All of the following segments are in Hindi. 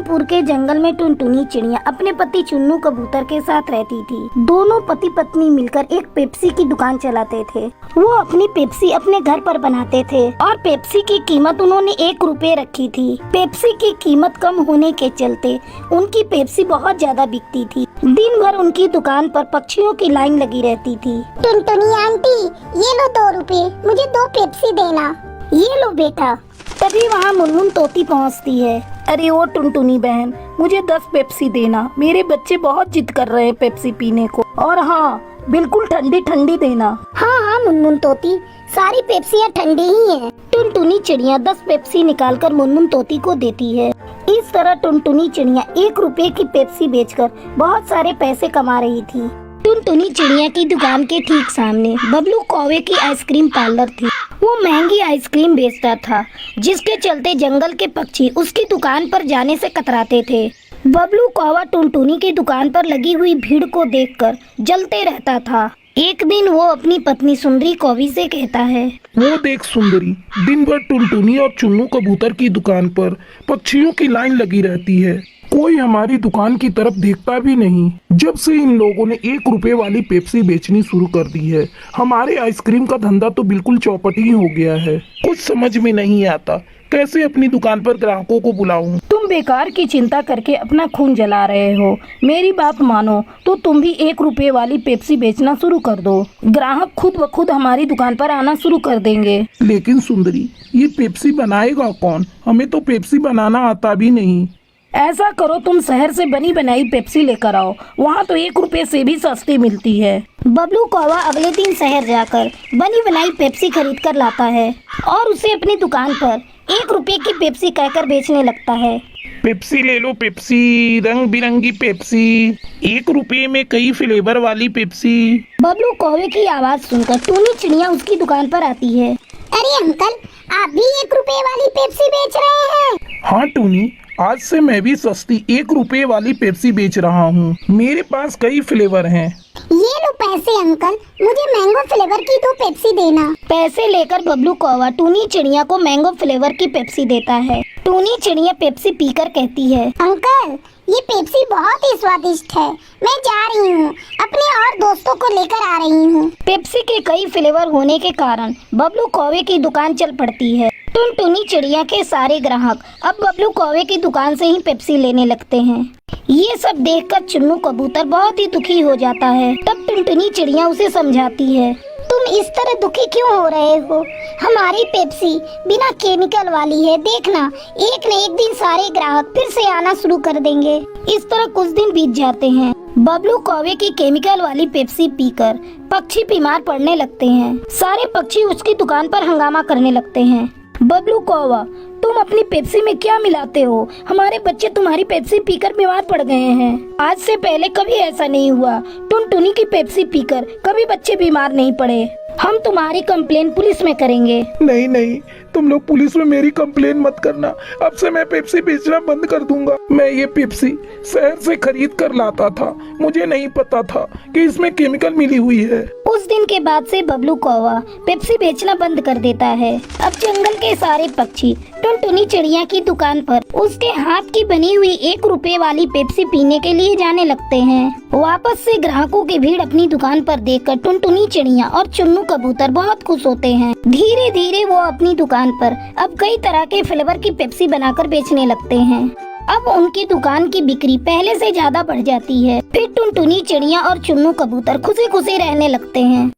रामपुर के जंगल में टुनटुनी चिड़िया अपने पति चुन्नू कबूतर के साथ रहती थी। दोनों पति पत्नी मिलकर एक पेप्सी की दुकान चलाते थे। वो अपनी पेप्सी अपने घर पर बनाते थे और पेप्सी की कीमत उन्होंने 1 रुपए रखी थी। पेप्सी की कीमत कम होने के चलते उनकी पेप्सी बहुत ज्यादा बिकती थी। दिन भर उनकी दुकान पर पक्षियों की लाइन लगी रहती थी। टुनटुनी आंटी, ये लो 2 रुपए, मुझे 2 पेप्सी देना। ये लो बेटा। तभी वहाँ मुनमुन तोती पहुँचती है। अरे ओ टुनटुनी बहन, मुझे 10 पेप्सी देना। मेरे बच्चे बहुत जिद कर रहे हैं पेप्सी पीने को। और हाँ, बिल्कुल ठंडी ठंडी देना। हाँ मुनमुन तोती, सारी पेप्सियाँ ठंडी ही हैं। टुनटुनी चिड़िया 10 पेप्सी निकालकर मुनमुन तोती को देती है। इस तरह टुनटुनी चिड़िया 1 रुपए की पेप्सी बेचकर बहुत सारे पैसे कमा रही थी। टुनटुनी चिड़िया की दुकान के ठीक सामने बबलू कौवे की आइसक्रीम पार्लर थी। वो महंगी आइसक्रीम बेचता था, जिसके चलते जंगल के पक्षी उसकी दुकान पर जाने से कतराते थे। बबलू कौवा टुनटुनी की दुकान पर लगी हुई भीड़ को देखकर जलते रहता था। एक दिन वो अपनी पत्नी सुंदरी कौवी से कहता है, वो देख सुंदरी, दिन भर टुनटुनी और चुन्नू कबूतर की दुकान पर पक्षियों की लाइन लगी रहती है। कोई हमारी दुकान की तरफ देखता भी नहीं। जब से इन लोगों ने 1 रुपए वाली पेप्सी बेचनी शुरू कर दी है, हमारे आइसक्रीम का धंधा तो बिल्कुल चौपट ही हो गया है। कुछ समझ में नहीं आता कैसे अपनी दुकान पर ग्राहकों को बुलाऊं। तुम बेकार की चिंता करके अपना खून जला रहे हो। मेरी बात मानो तो तुम भी 1 रुपए वाली पेप्सी बेचना शुरू कर दो। ग्राहक खुद ब खुद हमारी दुकान पर आना शुरू कर देंगे। लेकिन सुंदरी, ये पेप्सी बनाएगा कौन? हमें तो पेप्सी बनाना आता भी नहीं। ऐसा करो, तुम शहर से बनी बनाई पेप्सी लेकर आओ। वहाँ तो 1 रुपए से भी सस्ती मिलती है। बबलू कौवा अगले दिन शहर जाकर बनी बनाई पेप्सी खरीद कर लाता है और उसे अपनी दुकान पर 1 रुपए की पेप्सी कहकर बेचने लगता है। पेप्सी ले लो पेप्सी, रंग बिरंगी पेप्सी, 1 रुपए में कई फ्लेवर वाली पेप्सी। बबलू कौवे की आवाज सुनकर टुनी चिड़िया उसकी दुकान पर आती है। अरे अंकल, आप भी 1 रुपए वाली पेप्सी बेच रहे हैं? हाँ टूनी, आज से मैं भी सस्ती 1 रुपए वाली पेप्सी बेच रहा हूँ। मेरे पास कई फ्लेवर हैं। ये लो पैसे अंकल, मुझे मैंगो फ्लेवर की 2 पेप्सी देना। पैसे लेकर बबलू कौवा टूनी चिड़िया को मैंगो फ्लेवर की पेप्सी देता है। टूनी चिड़िया पेप्सी पीकर कहती है, अंकल, ये पेप्सी बहुत ही स्वादिष्ट है। मैं जा रही हूँ, अपने और दोस्तों को लेकर आ रही हूँ। पेप्सी के कई फ्लेवर होने के कारण बबलू कौवे की दुकान चल पड़ती है। टुनटुनी चिड़िया के सारे ग्राहक अब बबलू कौवे की दुकान से ही पेप्सी लेने लगते हैं। ये सब देखकर चुन्नू कबूतर बहुत ही दुखी हो जाता है। तब टुनटुनी चिड़िया उसे समझाती है, तुम इस तरह दुखी क्यों हो रहे हो? हमारी पेप्सी बिना केमिकल वाली है। देखना, एक न एक दिन सारे ग्राहक फिर से आना शुरू कर देंगे। इस तरह कुछ दिन बीत जाते हैं। बबलू कौवे की केमिकल वाली पेप्सी पीकर पक्षी बीमार पड़ने लगते हैं। सारे पक्षी उसकी दुकान पर हंगामा करने लगते हैं। बबलू कौवा, तुम अपनी पेप्सी में क्या मिलाते हो? हमारे बच्चे तुम्हारी पेप्सी पीकर बीमार पड़ गए हैं। आज से पहले कभी ऐसा नहीं हुआ। टुनटुनी की पेप्सी पीकर कभी बच्चे बीमार नहीं पड़े। हम तुम्हारी कंप्लेन पुलिस में करेंगे। नहीं नहीं, तुम लोग पुलिस में मेरी कंप्लेन मत करना। अब से मैं पेप्सी बेचना बंद कर दूंगा। मैं ये पेप्सी शहर से खरीद कर लाता था। मुझे नहीं पता था कि इसमें केमिकल मिली हुई है। उस दिन के बाद से बबलू कौवा पेप्सी बेचना बंद कर देता है। अब जंगल के सारे पक्षी टुनटुनी चिड़िया की दुकान पर उसके हाथ की बनी हुई 1 रुपए वाली पेप्सी पीने के लिए जाने लगते हैं। वापस से ग्राहकों की भीड़ अपनी दुकान पर देखकर टुनटुनी चिड़िया और चुन्नू कबूतर बहुत खुश होते हैं। धीरे धीरे वो अपनी दुकान पर अब कई तरह के फ्लेवर की पेप्सी बनाकर बेचने लगते हैं। अब उनकी दुकान की बिक्री पहले से ज्यादा बढ़ जाती है। फिर टुनटुनी चिड़िया और चुन्नू कबूतर खुशी खुशी रहने लगते हैं।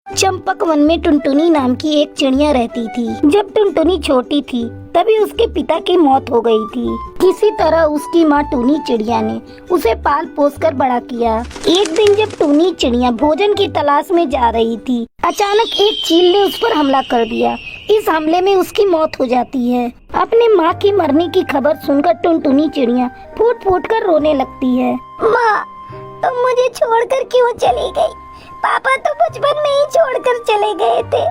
चंपक वन में टुनटुनी नाम की एक चिड़िया रहती थी। जब टुनटुनी छोटी थी तभी उसके पिता की मौत हो गई थी। किसी तरह उसकी माँ टूनी चिड़िया ने उसे पाल पोस कर बड़ा किया। एक दिन जब टूनी चिड़िया भोजन की तलाश में जा रही थी, अचानक एक चील ने उस पर हमला कर दिया। इस हमले में उसकी मौत हो जाती है। अपनी माँ की मरने की खबर सुनकर टुनटुनी चिड़िया फूट फूट कर रोने लगती है। माँ, तुम मुझे छोड़कर क्यों चली गई? पापा तो बचपन में ही छोड़कर चले गए थे।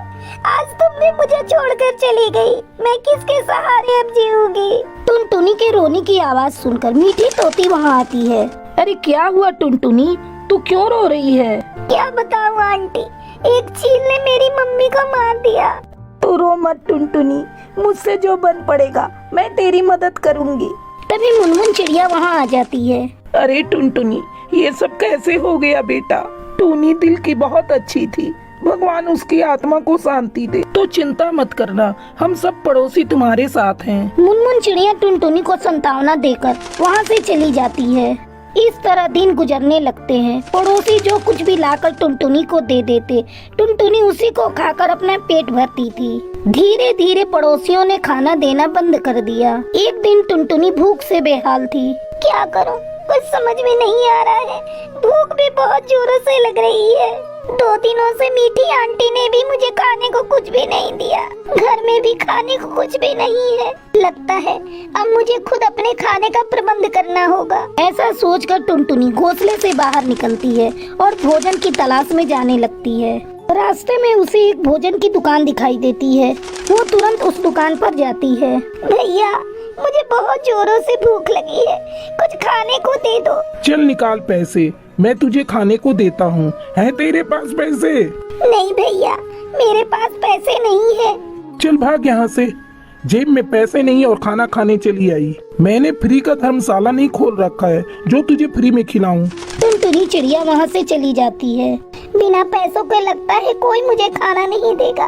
आज तुम भी मुझे छोड़कर चली गई। मैं किसके सहारे अब जीऊंगी? टुनटुनी के रोने की आवाज सुनकर मीठी तोती वहाँ आती है। अरे क्या हुआ टुनटुनी, तू क्यों रो रही है? क्या बताऊं आंटी, एक चील ने मेरी मम्मी को मार दिया। तू रो मत टुनटुनी, मुझसे जो बन पड़ेगा मैं तेरी मदद करूंगी। तभी मुनमुन चिड़िया वहाँ आ जाती है। अरे टुनटुनी, ये सब कैसे हो गया बेटा? टूनी दिल की बहुत अच्छी थी, भगवान उसकी आत्मा को शांति दे। तो चिंता मत करना, हम सब पड़ोसी तुम्हारे साथ हैं। मुनमुन चिड़िया टुनटुनी को संतावना देकर वहाँ से चली जाती है। इस तरह दिन गुजरने लगते हैं। पड़ोसी जो कुछ भी लाकर टुनटुनी को दे देते, टुनटुनी उसी को खाकर अपना पेट भरती थी। धीरे धीरे पड़ोसियों ने खाना देना बंद कर दिया। एक दिन टुनटुनी भूख से बेहाल थी। क्या करूं, कुछ समझ में नहीं आ रहा है। भूख भी बहुत जोरों से लग रही है। 2 दिनों से मीठी आंटी ने भी मुझे खाने को कुछ भी नहीं दिया। घर में भी खाने को कुछ भी नहीं है। लगता है अब मुझे खुद अपने खाने का प्रबंध करना होगा। ऐसा सोचकर टुनटुनी घोंसले से बाहर निकलती है और भोजन की तलाश में जाने लगती है। रास्ते में उसे एक भोजन की दुकान दिखाई देती है। वो तुरंत उस दुकान पर जाती है। भैया, मुझे बहुत जोरों से भूख लगी है, कुछ खाने को दे दो। चल निकाल पैसे, मैं तुझे खाने को देता हूँ। है तेरे पास पैसे? नहीं भैया, मेरे पास पैसे नहीं है। चल भाग यहाँ से। जेब में पैसे नहीं और खाना खाने चली आई। मैंने फ्री का धर्मशाला नहीं खोल रखा है जो तुझे फ्री में खिलाऊं। टुनटुनी चिड़िया वहाँ से चली जाती है। बिना पैसों के लगता है कोई मुझे खाना नहीं देगा।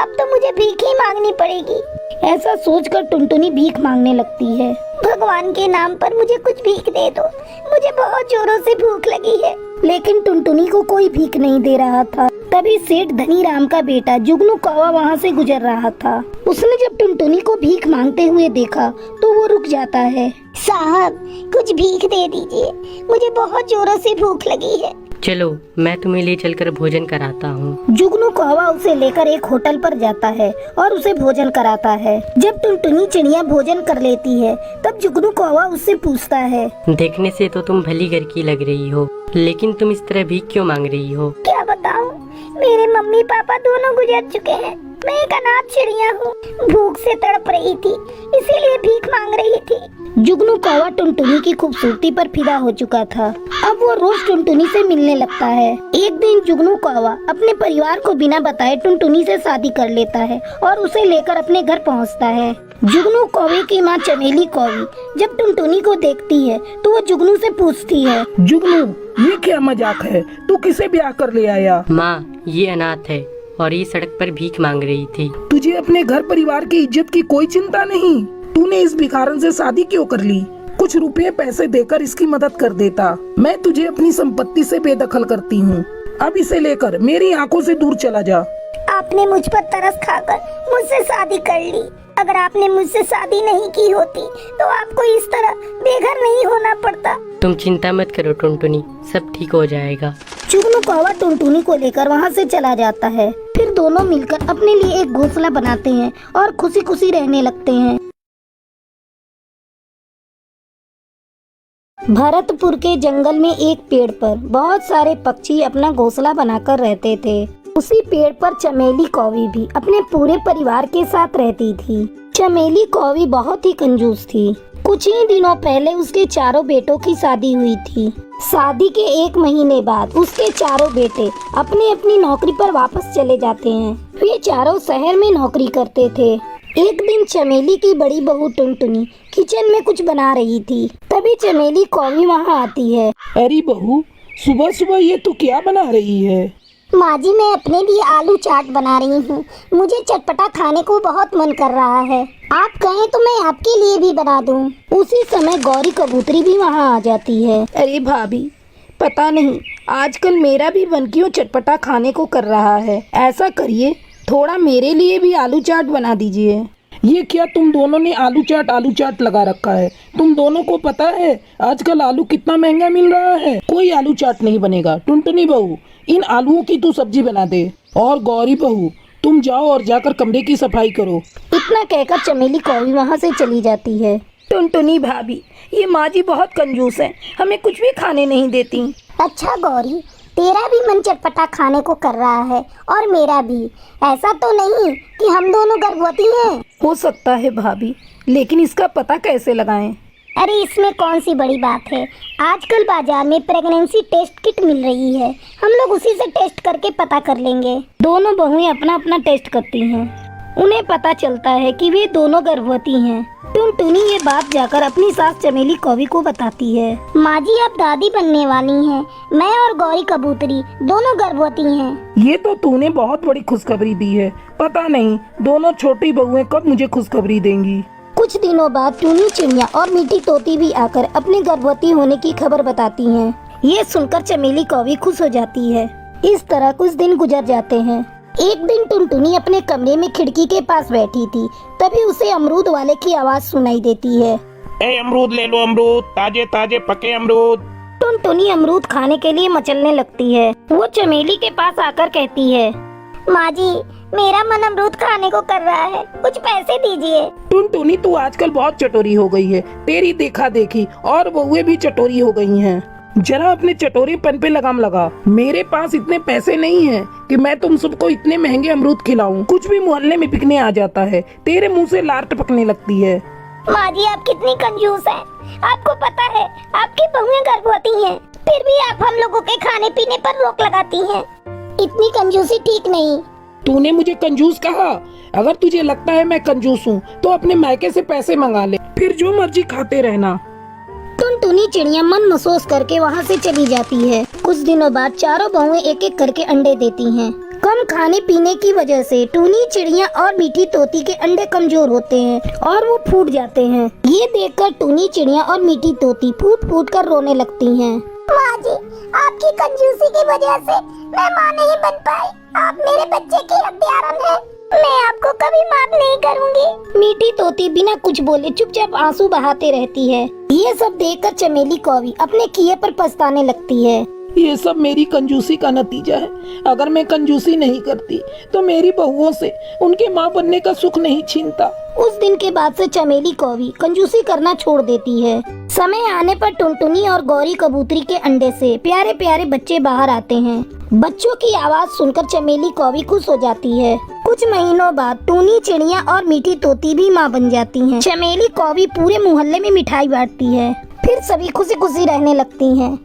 अब तो मुझे भीख ही मांगनी पड़ेगी। ऐसा सोचकर टुनटुनी भीख मांगने लगती है। भगवान के नाम पर मुझे कुछ भीख दे दो, मुझे बहुत जोरों से भूख लगी है। लेकिन टुनटुनी को कोई भीख नहीं दे रहा था। तभी सेठ धनीराम का बेटा जुगनू कौवा वहाँ से गुजर रहा था। उसने जब टुनटुनी को भीख मांगते हुए देखा तो वो रुक जाता है। साहब, कुछ भीख दे दीजिए, मुझे बहुत जोरों से भूख लगी है। चलो, मैं तुम्हें ले चलकर भोजन कराता हूँ। जुगनू कौवा उसे लेकर एक होटल पर जाता है और उसे भोजन कराता है। जब टुनटुनी चिड़िया भोजन कर लेती है तब जुगनू कौवा उससे पूछता है, देखने से तो तुम भली घर की लग रही हो, लेकिन तुम इस तरह भीख क्यों मांग रही हो? क्या बताऊं, मेरे मम्मी पापा दोनों गुजर चुके हैं। मैं एक अनाथ चिड़िया हूँ, भूख से तड़प रही थी, इसीलिए भीख मांग रही थी। जुगनू कौवा टुनटुनी की खूबसूरती पर फिदा हो चुका था। अब वो रोज टुनटुनी से मिलने लगता है। एक दिन जुगनू कौवा अपने परिवार को बिना बताए टुनटुनी से शादी कर लेता है और उसे लेकर अपने घर पहुंचता है। जुगनू कौवे की माँ चमेली कौवी जब टुनटुनी को देखती है तो वो जुगनू से पूछती है, जुगनू, ये क्या मजाक है? तू किसे ब्याह कर ले आया? माँ, ये अनाथ है और ये सड़क पर भीख मांग रही थी। तुझे अपने घर परिवार की इज्जत की कोई चिंता नहीं? तूने इस भिखारन से शादी क्यों कर ली? कुछ रुपए पैसे देकर इसकी मदद कर देता। मैं तुझे अपनी संपत्ति से बेदखल करती हूँ। अब इसे लेकर मेरी आंखों से दूर चला जा। आपने मुझ पर तरस खाकर मुझसे शादी कर ली। अगर आपने मुझसे शादी नहीं की होती तो आपको इस तरह बेघर नहीं होना पड़ता। तुम चिंता मत करो टुनटुनी, सब ठीक हो जाएगा। जुगनू कौवा टुनटुनी को लेकर वहाँ से चला जाता है। फिर दोनों मिलकर अपने लिए एक घोंसला बनाते हैं और खुशी खुशी रहने लगते हैं। भरतपुर के जंगल में एक पेड़ पर बहुत सारे पक्षी अपना घोंसला बनाकर रहते थे। उसी पेड़ पर चमेली कौवी भी अपने पूरे परिवार के साथ रहती थी। चमेली कौवी बहुत ही कंजूस थी। कुछ ही दिनों पहले उसके चारों बेटों की शादी हुई थी। शादी के 1 महीने बाद उसके चारों बेटे अपनी अपनी नौकरी पर वापस चले जाते हैं। वे चारों शहर में नौकरी करते थे। एक दिन चमेली की बड़ी बहू टुनटुनी किचन में कुछ बना रही थी। तभी चमेली कौवी वहाँ आती है। अरे बहू, सुबह सुबह ये तू क्या बना रही है? माँ जी, मैं अपने लिए आलू चाट बना रही हूँ। मुझे चटपटा खाने को बहुत मन कर रहा है। आप कहें तो मैं आपके लिए भी बना दूँ। उसी समय गौरी कबूतरी भी वहाँ आ जाती है। अरे भाभी, पता नहीं आजकल मेरा भी मन क्यों चटपटा खाने को कर रहा है। ऐसा करिए, थोड़ा मेरे लिए भी आलू चाट बना दीजिए। ये क्या तुम दोनों ने आलू चाट लगा रखा है? तुम दोनों को पता है आजकल आलू कितना महंगा मिल रहा है? कोई आलू चाट नहीं बनेगा। टुनटुनी बहू, इन आलूओं की तू सब्जी बना दे। और गौरी बहू, तुम जाओ और जाकर कमरे की सफाई करो। इतना कहकर चमेली कौवी वहाँ से चली जाती है। टुनटुनी भाभी, ये माँ जी बहुत कंजूस है, हमें कुछ भी खाने नहीं देती। अच्छा गौरी, तेरा भी मन चटपटा खाने को कर रहा है और मेरा भी। ऐसा तो नहीं कि हम दोनों गर्भवती हैं? हो सकता है भाभी, लेकिन इसका पता कैसे लगाएं? अरे इसमें कौन सी बड़ी बात है। आजकल बाजार में प्रेगनेंसी टेस्ट किट मिल रही है, हम लोग उसी से टेस्ट करके पता कर लेंगे। दोनों बहुएं अपना अपना टेस्ट करती हैं। उन्हें पता चलता है कि वे दोनों गर्भवती हैं। टुनटुनी ये बात जाकर अपनी सास चमेली कौवी को बताती है। माँ जी आप दादी बनने वाली हैं। मैं और गौरी कबूतरी दोनों गर्भवती हैं। ये तो तूने बहुत बड़ी खुशखबरी दी है। पता नहीं दोनों छोटी बहुएं कब मुझे खुशखबरी देंगी। कुछ दिनों बाद टूनी चिड़िया और मीठी तोती भी आकर अपने गर्भवती होने की खबर बताती हैं। ये सुनकर चमेली कौवी खुश हो जाती है। इस तरह कुछ दिन गुजर जाते हैं। एक दिन टुनटुनी अपने कमरे में खिड़की के पास बैठी थी, तभी उसे अमरूद वाले की आवाज सुनाई देती है। ए अमरूद ले लो, अमरूद ताजे ताजे पके अमरूद। टुनटुनी अमरूद खाने के लिए मचलने लगती है। वो चमेली के पास आकर कहती है, माँ जी मेरा मन अमरूद खाने को कर रहा है, कुछ पैसे दीजिए। टुनटुनी तू आजकल बहुत चटोरी हो गई है। तेरी देखा देखी और बहुएं भी चटोरी हो गई हैं। जरा अपने चटोरीपन पे लगाम लगा। मेरे पास इतने पैसे नहीं हैं कि मैं तुम सबको इतने महंगे अमरूद खिलाऊं। कुछ भी मोहल्ले में बिकने आ जाता है, तेरे मुंह से लार टपकने लगती है। माँ जी आप कितनी कंजूस हैं। आपको पता है आपकी बहुएं गर्भवती हैं, फिर भी आप हम लोगों के खाने पीने पर रोक लगाती हैं। इतनी कंजूसी ठीक नहीं। तूने मुझे कंजूस कहा? अगर तुझे लगता है मैं कंजूस हूँ तो अपने मायके से पैसे मंगा ले, फिर जो मर्जी खाते रहना। टुनटुनी चिड़िया मन महसूस करके वहाँ से चली जाती है। कुछ दिनों बाद चारों बहुएं एक एक करके अंडे देती हैं। कम खाने पीने की वजह से टूनी चिड़िया और मीठी तोती के अंडे कमजोर होते हैं और वो फूट जाते हैं। ये देखकर टूनी चिड़िया और मीठी तोती फूट फूट कर रोने लगती हैं। माँ जी आपकी कंजूसी की वजह से मैं माँ नहीं बन पाई। आप मेरे बच्चे की हत्यारन हैं। मैं आपको कभी माफ नहीं करूँगी। मीठी तोती बिना कुछ बोले चुपचाप आंसू बहाते रहती है। ये सब देखकर चमेली कौवी अपने किए पर पछताने लगती है। ये सब मेरी कंजूसी का नतीजा है। अगर मैं कंजूसी नहीं करती तो मेरी बहुओं से उनके माँ बनने का सुख नहीं छीनता। उस दिन के बाद से चमेली कौवी कंजूसी करना छोड़ देती है। समय आने पर टुनटुनी और गौरी कबूतरी के अंडे से प्यारे प्यारे बच्चे बाहर आते हैं। बच्चों की आवाज सुनकर चमेली कौवी खुश हो जाती है। कुछ महीनों बाद टूनी चिड़िया और मीठी तोती भी माँ बन जाती हैं। चमेली कौवी पूरे मोहल्ले में मिठाई बांटती है। फिर सभी खुशी खुशी रहने लगती हैं।